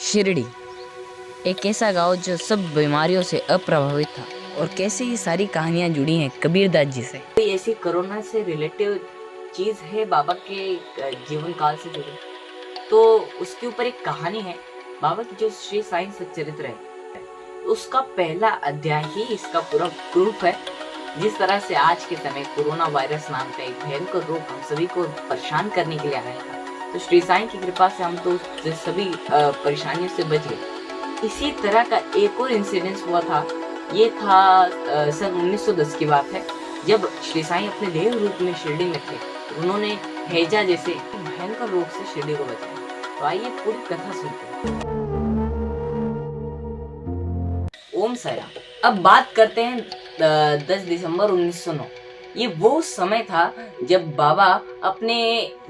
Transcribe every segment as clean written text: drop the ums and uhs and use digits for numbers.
शिरडी एक ऐसा गांव जो सब बीमारियों से अप्रभावित था। और कैसे ये सारी कहानियां जुड़ी हैं कबीरदास जी से। कोई ऐसी कोरोना से रिलेटिव चीज है बाबा के जीवन काल से जुड़ी, तो उसके ऊपर एक कहानी है बाबा की, जो श्री साईं सच्चरित्र है। उसका पहला अध्याय ही इसका पूरा प्रूफ है। जिस तरह से आज के समय कोरोना वायरस नाम का एक भयंकर रोग हम सभी को परेशान करने के लिए आया था, तो श्री साईं की कृपा से हम तो सभी परेशानियों से बच गए। इसी तरह का एक और इंसिडेंस हुआ था। ये था सन 1910 की बात है, जब श्री साईं अपने देह रूप में शिरडी में थे। उन्होंने हैजा जैसे भयंकर रोग से शिरडी को बचाया। तो आइए पूरी कथा सुनते हैं। ओम साईं। अब बात करते हैं 10 दिसंबर 1909। ये वो समय था जब बाबा अपने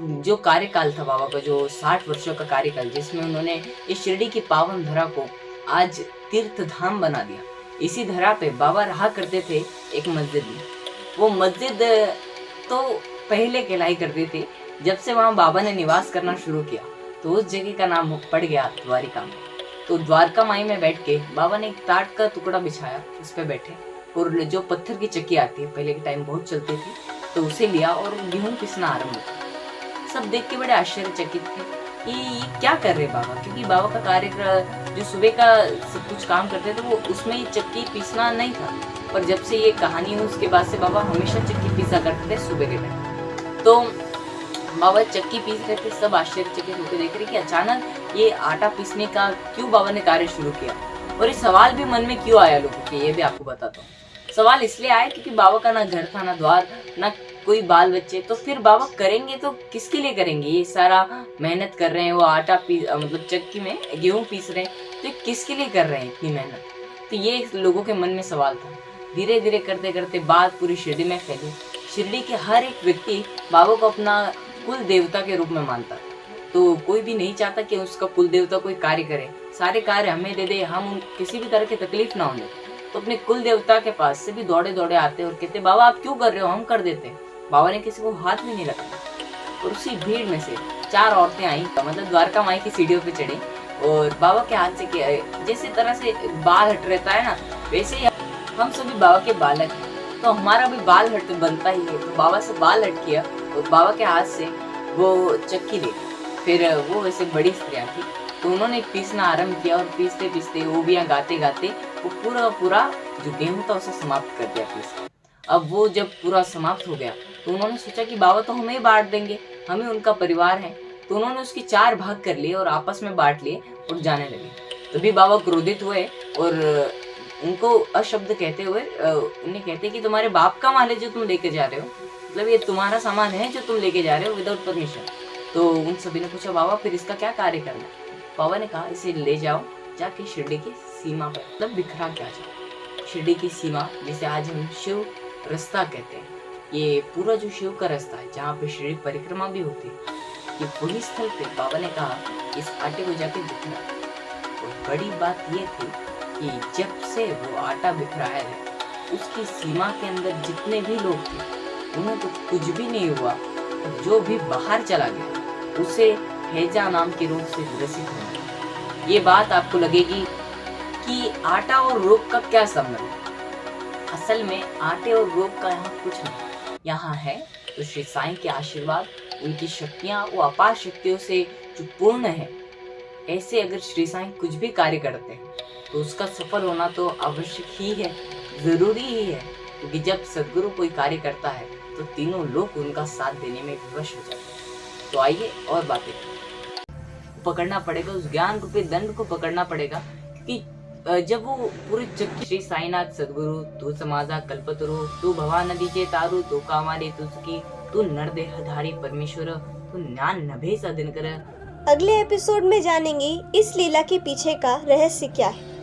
जो कार्यकाल था, बाबा का जो 60 वर्षों का कार्यकाल, जिसमें उन्होंने इस शिरडी की पावन धरा को आज तीर्थ धाम बना दिया। इसी धरा पे बाबा रहा करते थे एक मस्जिद में। वो मस्जिद तो पहले कहलाई करती थी। जब से वहाँ बाबा ने निवास करना शुरू किया तो उस जगह का नाम पड़ गया द्वारिका में। तो द्वारका माई में बैठ के बाबा ने एक टाट का टुकड़ा बिछाया, उस पे बैठे, और जो पत्थर की चक्की आती है, पहले के टाइम बहुत चलती थी, तो उसे लिया और गेहूं पिसना आरंभ किया। सब देख के बड़े आश्चर्यचकित थे कि ये क्या कर रहे बाबा, क्योंकि बाबा का कार्य जो सुबह का सब कुछ काम करते थे वो उसमें ही चक्की पीसना नहीं था। पर जब से ये कहानी हुई उसके बाद से बाबा हमेशा चक्की पीसा करते थे सुबह के टाइम। तो बाबा चक्की पीस रहे थे, सब आश्चर्यचकित होकर देख रहे कि अचानक ये आटा पीसने का क्यों बाबा ने कार्य शुरू किया। और ये सवाल भी मन में क्यों आया लोगों के, ये भी आपको बताता हूँ। सवाल इसलिए आया क्योंकि बाबा का ना घर था, ना द्वार, ना कोई बाल बच्चे। तो फिर बाबा करेंगे तो किसके लिए करेंगे? ये सारा मेहनत कर रहे हैं, वो आटा मतलब चक्की में गेहूं पीस रहे हैं, तो ये किसके लिए कर रहे हैं इतनी मेहनत? तो ये लोगों के मन में सवाल था। धीरे धीरे करते करते बात पूरी शिरडी में फैली। शिरडी के हर एक व्यक्ति बाबा को अपना कुल देवता के रूप में मानता। तो कोई भी नहीं चाहता कि उसका कुल देवता कोई कार्य करे, सारे कार्य हमें दे दे, हम किसी भी तरह की तकलीफ ना होने। तो अपने कुल देवता के पास से भी दौड़े दौड़े आते और कहते, बाबा आप क्यों कर रहे हो, हम कर देते। बाबा ने किसी को हाथ भी नहीं लगाया। और उसी भीड़ में से 4 औरतें आई, मतलब द्वारका माई की सीढ़ियों पे चढ़ी और बाबा के हाथ से जैसे तरह से बाल हट रहता है ना, वैसे ही हम सभी बाबा के बालक हैं, तो हमारा भी बाल हट बनता ही है। तो बाबा से बाल हट किया और बाबा के हाथ से वो चक्की ले। फिर वो वैसे बड़ी स्त्रियां थी, तो उन्होंने पीसना आरंभ किया और पीसते पीसते ओबियां गाते गाते वो पूरा जो गेहूं था उसे समाप्त कर दिया पीस। अब वो जब पूरा समाप्त हो गया तो उन्होंने सोचा कि बाबा तो हमें बांट देंगे, हमें उनका परिवार है। तो उन्होंने उसकी 4 भाग कर लिए और आपस में बांट लिए और जाने लगे। तभी बाबा क्रोधित हुए और उनको अशब्द कहते हुए उन्हें कहते कि तुम्हारे बाप का माल है जो तुम लेके जा रहे हो, मतलब ये तुम्हारा सामान है जो तुम लेके जा रहे हो विदाउट परमिशन। तो उन सभी ने पूछा, बाबा फिर इसका क्या कार्य करना है? बाबा ने कहा, इसे ले जाओ जाके शिरडी की सीमा पर, मतलब बिखरा के आ जाओ। शिरडी की सीमा जिसे आज हम शिव रास्ता कहते हैं, ये पूरा जो शिव का रास्ता है जहाँ पे शिरडी परिक्रमा भी होती है, ये वही स्थल पे बाबा ने कहा इस आटे को जाके बिखरा। और बड़ी बात ये थी कि जब से वो आटा बिखराया है, उसकी सीमा के अंदर जितने भी लोग थे उन्हें तो कुछ भी नहीं हुआ। जो भी बाहर चला गया उसे हैजा नाम के रोग से ग्रसित होना। ये बात आपको लगेगी कि आटा और रोग का क्या संबंध है? असल में आटे और रोग का यहाँ कुछ नहीं, यहाँ है तो श्री साईं के आशीर्वाद, उनकी शक्तियाँ वो अपार शक्तियों से जो पूर्ण है। ऐसे अगर श्री साईं कुछ भी कार्य करते हैं तो उसका सफल होना तो आवश्यक ही है, जरूरी ही है। क्योंकि जब सद्गुरु कोई कार्य करता है तो तीनों लोग उनका साथ देने में विवश हो जाते हैं। तो आइए और बातें पकड़ना पड़ेगा, उस ज्ञान रूपी दंड को पकड़ना पड़ेगा कि जब वो पूरी चक्की श्री साईनाथ सद्गुरु तू समाजा कल्पतरु तू भवा नदीचे तारू तू कामारे तुझकी तू नरदेहधारी परमेश्वर तू ज्ञान नभे सा दिनकर। अगले एपिसोड में जानेंगे इस लीला के पीछे का रहस्य क्या है।